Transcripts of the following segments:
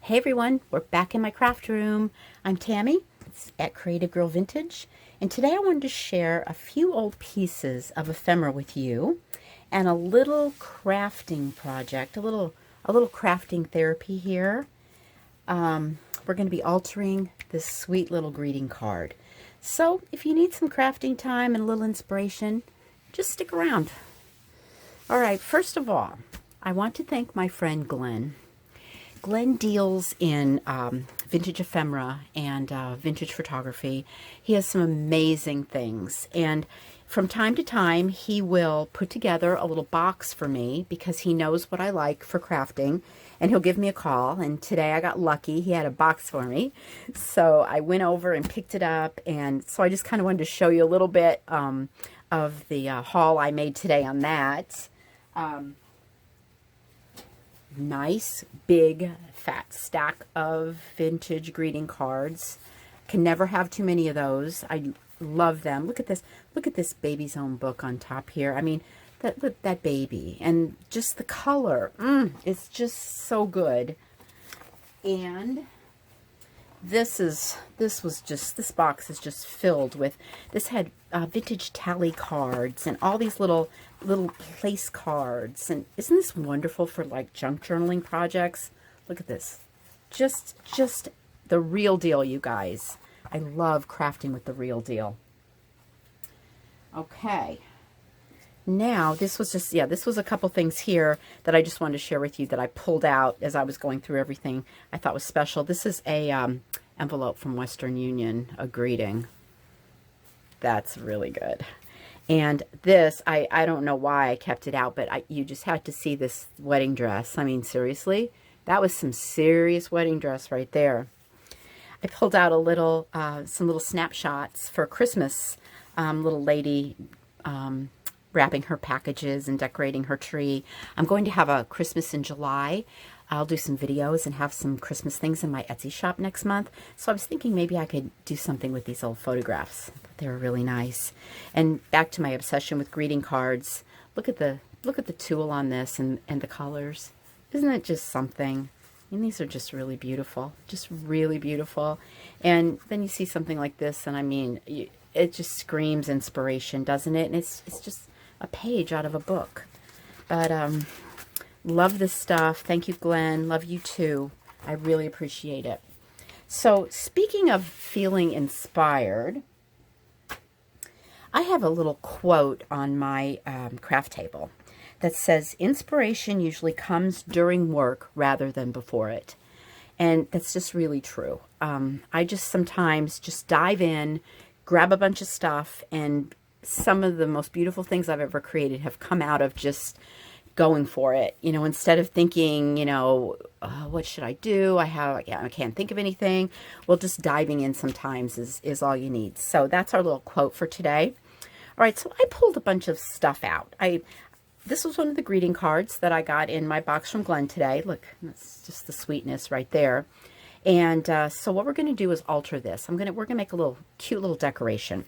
Hey everyone, we're back in my craft room. I'm Tammy. It's at Creative Girl Vintage, and today I wanted to share a few old pieces of ephemera with you and a little crafting project, a little crafting therapy here. We're going to be altering this sweet little greeting card. So if you need some crafting time and a little inspiration, just stick around. All right, first of all, I want to thank my friend Glenn. Glenn deals in vintage ephemera and vintage photography. He has some amazing things. And from time to time, he will put together a little box for me because he knows what I like for crafting. And he'll give me a call. And today I got lucky. He had a box for me. So I went over and picked it up. And so I just kind of wanted to show you a little bit of the haul I made today on that. Nice big fat stack of vintage greeting cards. Can never have too many of those. I love them. Look at this baby's own book on top here. I mean, that baby and just the color, it's just so good. And this box is just filled with, this had vintage tally cards and all these little place cards. And isn't this wonderful for like junk journaling projects? Look at this. Just the real deal, you guys. I love crafting with the real deal. Okay. Now, this was a couple things here that I just wanted to share with you that I pulled out as I was going through everything I thought was special. This is a envelope from Western Union, a greeting. That's really good. And this, I don't know why I kept it out, but you just had to see this wedding dress. I mean, seriously, that was some serious wedding dress right there. I pulled out some little snapshots for Christmas. Little lady wrapping her packages and decorating her tree. I'm going to have a Christmas in July. I'll do some videos and have some Christmas things in my Etsy shop next month. So I was thinking maybe I could do something with these old photographs. They were really nice. And back to my obsession with greeting cards. Look at the tulle on this and the colors. Isn't it just something? And these are just really beautiful. Just really beautiful. And then you see something like this, and I mean, it just screams inspiration, doesn't it? And it's just a page out of a book. But love this stuff. Thank you, Glenn. Love you too. I really appreciate it. So speaking of feeling inspired, I have a little quote on my craft table that says, inspiration usually comes during work rather than before it. And that's just really true. I just sometimes just dive in, grab a bunch of stuff, and some of the most beautiful things I've ever created have come out of just going for it. You know, instead of thinking, what should I do? I can't think of anything. Well, just diving in sometimes is all you need. So that's our little quote for today. All right, so I pulled a bunch of stuff out. This was one of the greeting cards that I got in my box from Glenn today. Look, that's just the sweetness right there. And so what we're going to do is alter this. We're going to make a cute little decoration.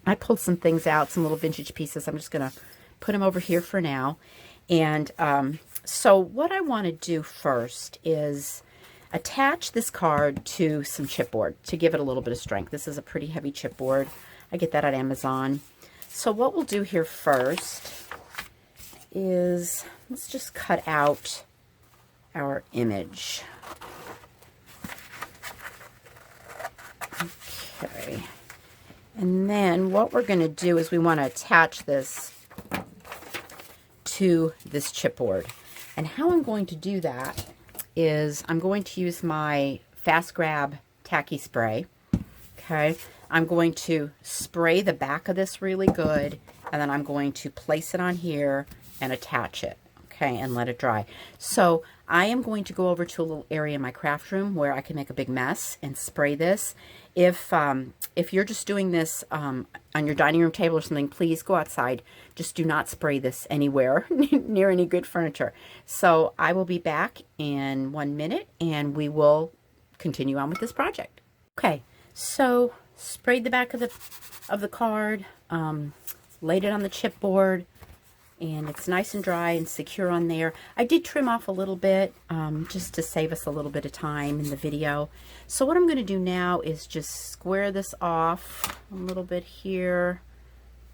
I pulled some things out, some little vintage pieces. I'm just going to put them over here for now. And so what I want to do first is attach this card to some chipboard to give it a little bit of strength. This is a pretty heavy chipboard. I get that at Amazon. So what we'll do here first is let's just cut out our image. Okay. And then what we're going to do is we want to attach this to this chipboard. And how I'm going to do that is I'm going to use my Fast Grab tacky spray. Okay. I'm going to spray the back of this really good, and then I'm going to place it on here and attach it. Okay, and let it dry. So I am going to go over to a little area in my craft room where I can make a big mess and spray this. If you're just doing this on your dining room table or something, please go outside. Just do not spray this anywhere near any good furniture. So I will be back in 1 minute and we will continue on with this project. Okay, so sprayed the back of the card, laid it on the chipboard. and it's nice and dry and secure on there. I did trim off a little bit just to save us a little bit of time in the video. So what I'm going to do now is just square this off a little bit here.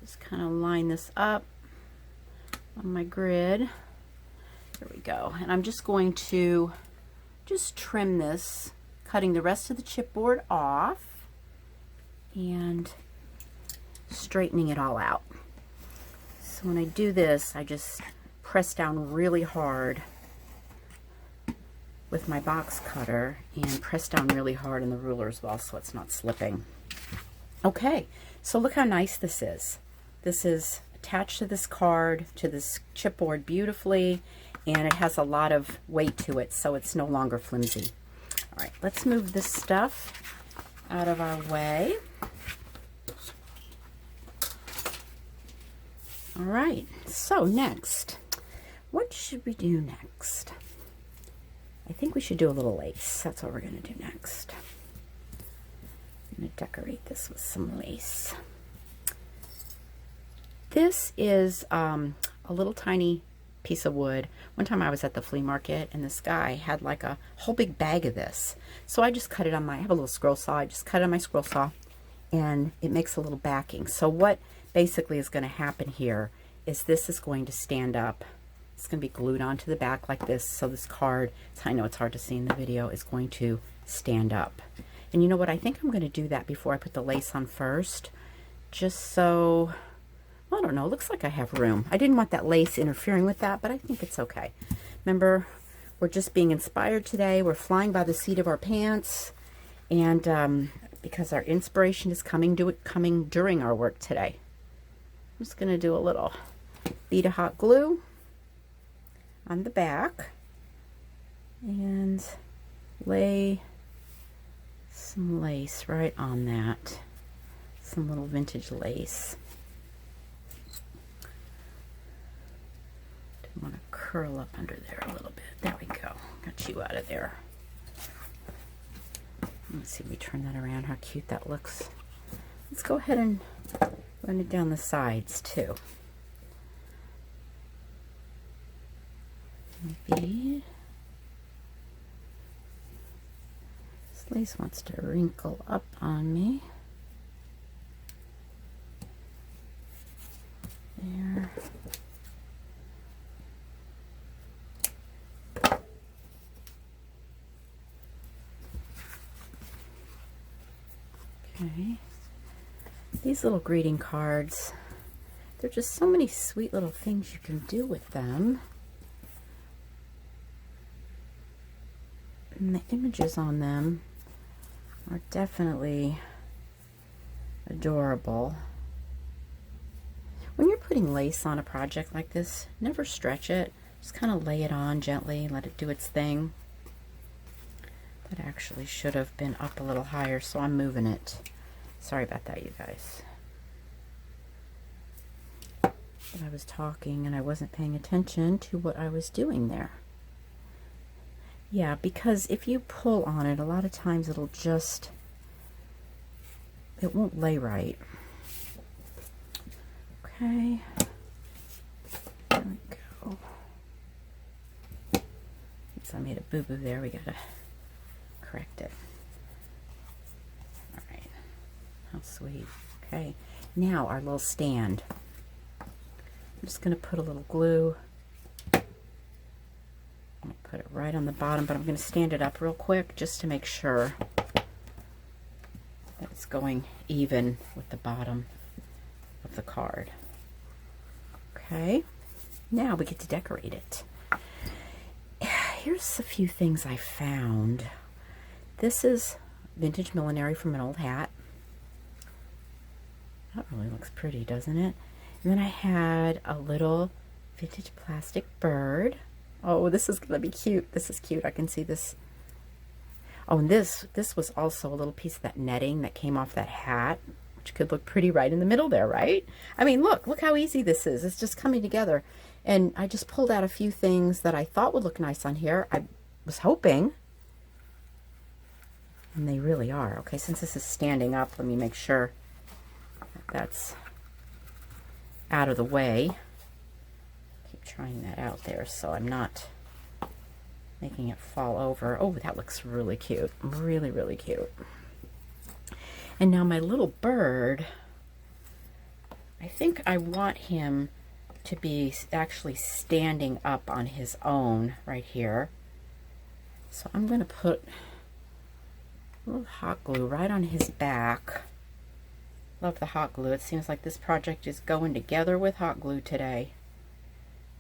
Just kind of line this up on my grid. There we go. And I'm just going to just trim this, cutting the rest of the chipboard off and straightening it all out. So when I do this, I just press down really hard with my box cutter and press down really hard on the ruler as well so it's not slipping. Okay, so look how nice this is. This is attached to this card, to this chipboard beautifully, and it has a lot of weight to it, so it's no longer flimsy. All right, let's move this stuff out of our way. All right, so next, what should we do next? I think we should do a little lace. That's what we're going to do next. I'm going to decorate this with some lace. This is a little tiny piece of wood. One time I was at the flea market and this guy had like a whole big bag of this. So I just cut it on I have a little scroll saw. I just cut it on my scroll saw and it makes a little backing. So what basically is going to happen here is this is going to stand up. It's going to be glued onto the back like this. So this card, I know it's hard to see in the video, is going to stand up. And you know what? I think I'm going to do that before I put the lace on first. Just so, I don't know, looks like I have room. I didn't want that lace interfering with that, but I think it's okay. Remember, we're just being inspired today. We're flying by the seat of our pants. And because our inspiration is coming during our work today. I'm just going to do a little bead of hot glue on the back and lay some lace right on that. Some little vintage lace. I want to curl up under there a little bit. There we go. Got you out of there. Let's see if we turn that around, how cute that looks. Let's go ahead and run it down the sides too. Maybe this lace wants to wrinkle up on me. There. Okay. These little greeting cards, there are just so many sweet little things you can do with them. And the images on them are definitely adorable. When you're putting lace on a project like this, never stretch it. Just kind of lay it on gently, let it do its thing. That actually should have been up a little higher, so I'm moving it. Sorry about that, you guys. But I was talking and I wasn't paying attention to what I was doing there. Yeah, because if you pull on it, a lot of times it won't lay right. Okay. There we go. Oops, I made a boo-boo there. We gotta correct it. All right. How sweet. Okay. Now our little stand. I'm just gonna put a little glue. I'm going to put it right on the bottom, but I'm going to stand it up real quick just to make sure that it's going even with the bottom of the card. Okay, now we get to decorate it. Here's a few things I found. This is vintage millinery from an old hat. That really looks pretty, doesn't it? And then I had a little vintage plastic bird. Oh, this is going to be cute. This is cute. I can see this. Oh, and this was also a little piece of that netting that came off that hat, which could look pretty right in the middle there, right? I mean, look how easy this is. It's just coming together. And I just pulled out a few things that I thought would look nice on here. I was hoping. And they really are. Okay, since this is standing up, let me make sure that that's out of the way. trying that out there so I'm not making it fall over. Oh, that looks really cute. Really, really cute. And now my little bird, I think I want him to be actually standing up on his own right here. So I'm going to put a little hot glue right on his back. Love the hot glue. It seems like this project is going together with hot glue today.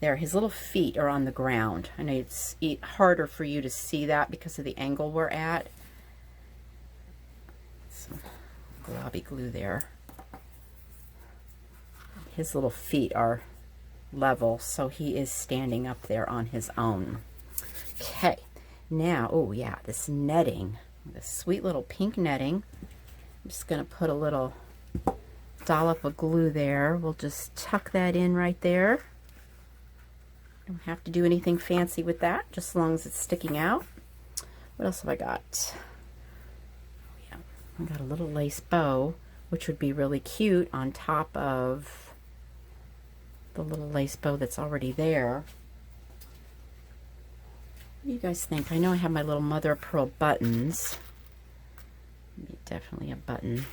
There, his little feet are on the ground. I know it's harder for you to see that because of the angle we're at. Some globby glue there. His little feet are level, so he is standing up there on his own. Okay, now, oh yeah, this netting, this sweet little pink netting. I'm just going to put a little dollop of glue there. We'll just tuck that in right there. Don't have to do anything fancy with that, just as long as it's sticking out. What else have I got? Oh, yeah, I got a little lace bow, which would be really cute on top of the little lace bow that's already there. What do you guys think? I know I have my little mother of pearl buttons. Definitely a button.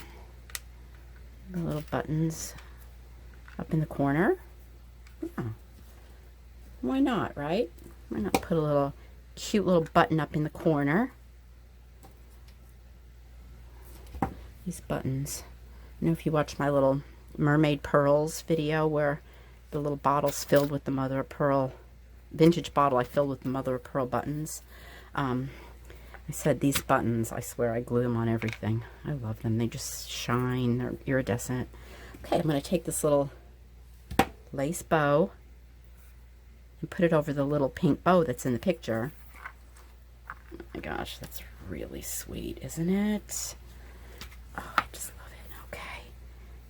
The little buttons up in the corner. Yeah. Why not, right? Why not put a little cute little button up in the corner? These buttons. I know if you watch my little mermaid pearls video where the little bottle's filled with the mother of pearl, vintage bottle I filled with the mother of pearl buttons. I said these buttons, I swear I glue them on everything. I love them. They just shine. They're iridescent. Okay, I'm going to take this little lace bow and put it over the little pink bow that's in the picture. Oh my gosh, that's really sweet, isn't it? Oh, I just love it. Okay.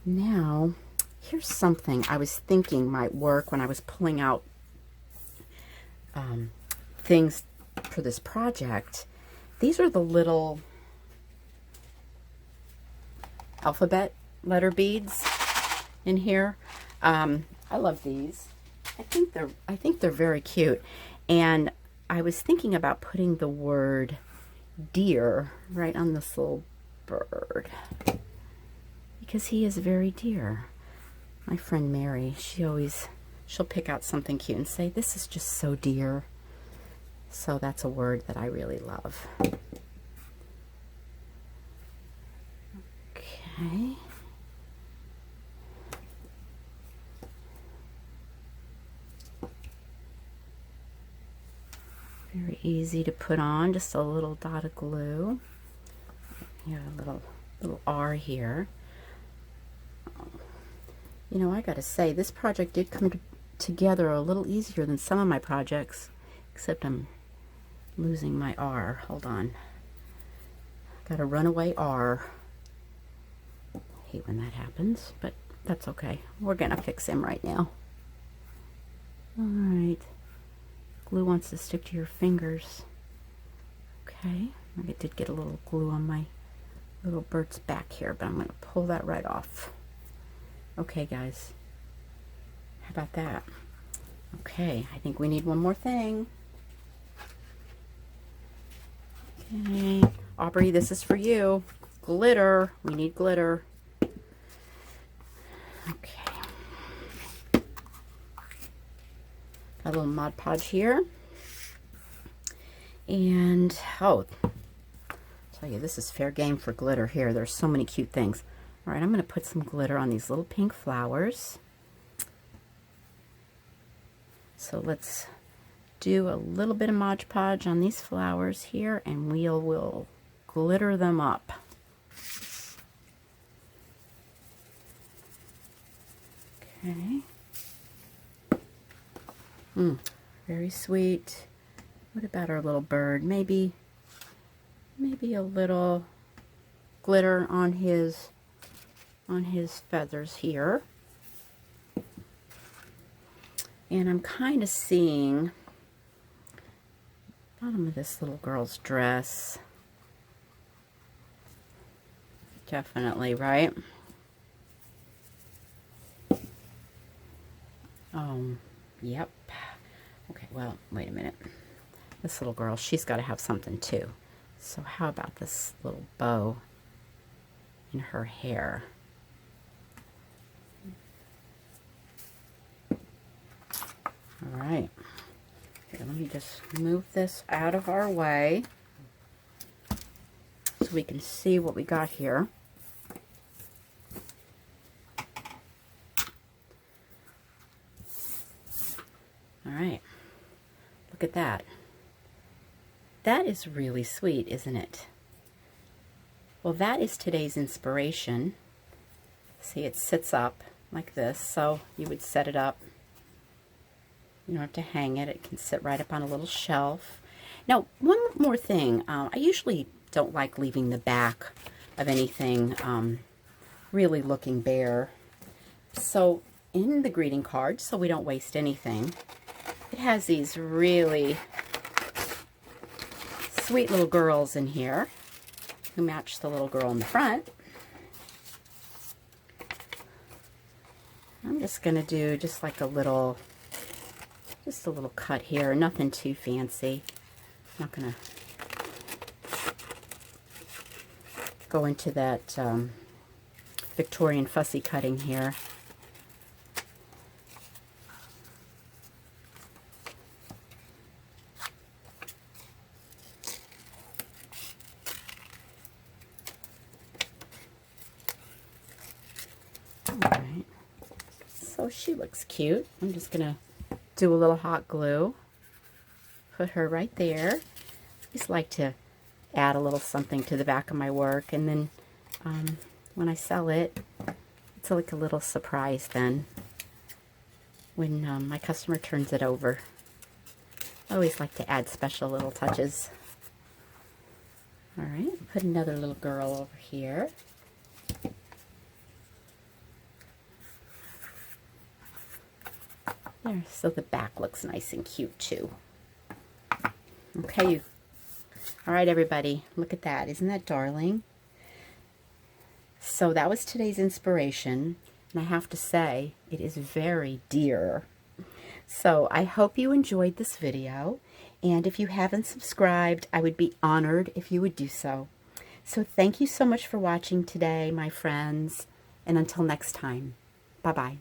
Now, here's something I was thinking might work when I was pulling out things for this project. These are the little alphabet letter beads in here. I love these. I think they're very cute. And I was thinking about putting the word dear right on this little bird because he is very dear. My friend Mary, she'll pick out something cute and say, this is just so dear. So that's a word that I really love. Okay. Very easy to put on, just a little dot of glue. Yeah, a little R here. You know, I gotta say, this project did come together a little easier than some of my projects, except I'm losing my R. Hold on. Got a runaway R. I hate when that happens, but that's okay. We're gonna fix him right now. All right. Glue wants to stick to your fingers. Okay. I did get a little glue on my little bird's back here, but I'm gonna pull that right off. Okay, guys. How about that? Okay, I think we need one more thing. Okay, Aubrey, this is for you. Glitter. We need glitter. Okay. Got a little Mod Podge here. And, oh, I'll tell you, this is fair game for glitter here. There's so many cute things. All right, I'm going to put some glitter on these little pink flowers. So let's do a little bit of Mod Podge on these flowers here, and we'll glitter them up. Okay. Very sweet. What about our little bird? Maybe a little glitter on his feathers here. And I'm kind of seeing the bottom of this little girl's dress. Definitely, right? Yep. Okay, well, wait a minute. This little girl, she's got to have something too. So how about this little bow in her hair? All right. Here, let me just move this out of our way so we can see what we got here. All right. Look at that. That is really sweet, isn't it? Well, that is today's inspiration. See, it sits up like this, so you would set it up. You don't have to hang it. It can sit right up on a little shelf. Now, one more thing. I usually don't like leaving the back of anything really looking bare. So in the greeting card, so we don't waste anything, it has these really sweet little girls in here who match the little girl in the front. I'm just going to do just like a little cut here, nothing too fancy. I'm not going to go into that Victorian fussy cutting here. Alright, so she looks cute. I'm just going to do a little hot glue, put her right there. I just like to add a little something to the back of my work, and then when I sell it, it's like a little surprise then when my customer turns it over. I always like to add special little touches. Alright, put another little girl over here. There, so the back looks nice and cute too. Okay, all right, everybody, look at that. Isn't that darling? So that was today's inspiration, and I have to say, it is very dear. So I hope you enjoyed this video, and if you haven't subscribed, I would be honored if you would do so. So thank you so much for watching today, my friends, and until next time, bye-bye.